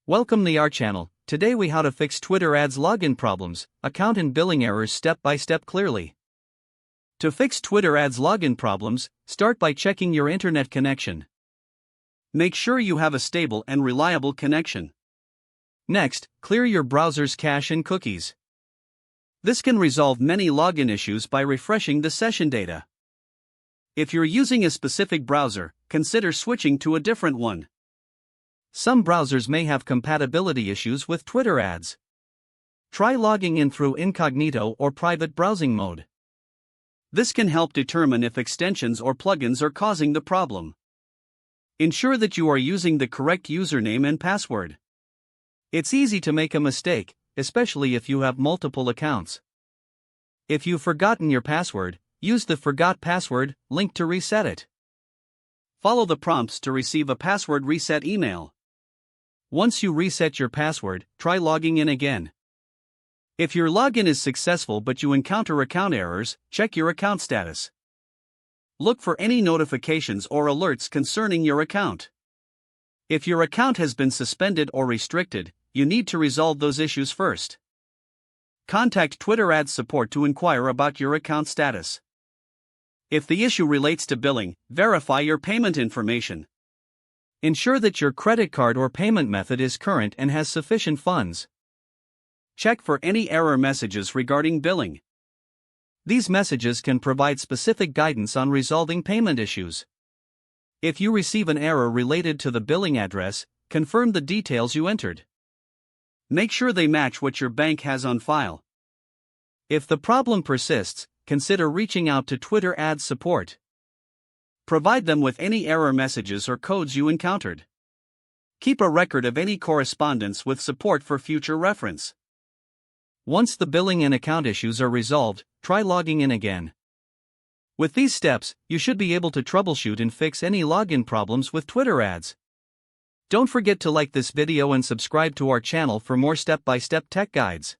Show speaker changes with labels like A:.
A: Welcome to our channel. Today we how to fix Twitter ads login problems, account and billing errors step by step clearly. To fix Twitter ads login problems, start by checking your internet connection. Make sure you have a stable and reliable connection. Next, clear your browser's cache and cookies. This can resolve many login issues by refreshing the session data. If you're using a specific browser, consider switching to a different one. Some browsers may have compatibility issues with Twitter ads. Try logging in through incognito or private browsing mode. This can help determine if extensions or plugins are causing the problem. Ensure that you are using the correct username and password. It's easy to make a mistake, especially if you have multiple accounts. If you've forgotten your password, use the Forgot Password link to reset it. Follow the prompts to receive a password reset email. Once you reset your password, try logging in again. If your login is successful but you encounter account errors, check your account status. Look for any notifications or alerts concerning your account. If your account has been suspended or restricted, you need to resolve those issues first. Contact Twitter Ads support to inquire about your account status. If the issue relates to billing, verify your payment information. Ensure that your credit card or payment method is current and has sufficient funds. Check for any error messages regarding billing. These messages can provide specific guidance on resolving payment issues. If you receive an error related to the billing address, confirm the details you entered. Make sure they match what your bank has on file. If the problem persists, consider reaching out to Twitter Ads support. Provide them with any error messages or codes you encountered. Keep a record of any correspondence with support for future reference. Once the billing and account issues are resolved, try logging in again. With these steps, you should be able to troubleshoot and fix any login problems with Twitter ads. Don't forget to like this video and subscribe to our channel for more step-by-step tech guides.